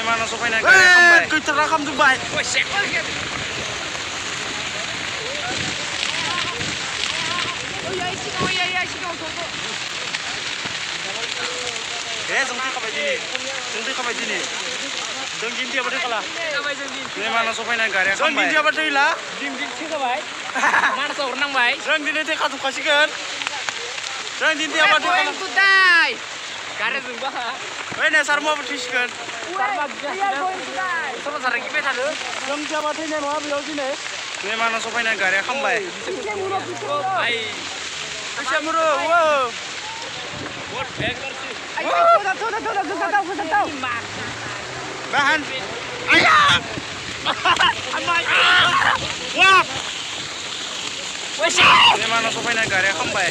mana sopainya garia kambai. Gaitarra kamjोबबाय. जों थैखाबाय दिनै जों दिन्थियाबो थैखाला mana सफायनाय गारिया जों दिन्थियाबो थैला Mana sahur nang bay? जों दिनै थैखाजोबखासिगोन जों दिन्थियाबो थैखाला die. Karena zumba. ओइ नेसारमाबो थैसिगोन Karena sama sarang kita tadi. जों थैयाबा थैनाय नङा बेयाव दिनै mana सफायनाय गारिया खामबाय Ay. फैसा मुरो What back versi? bahan ayam wah Wes. mana sopainya garia kambai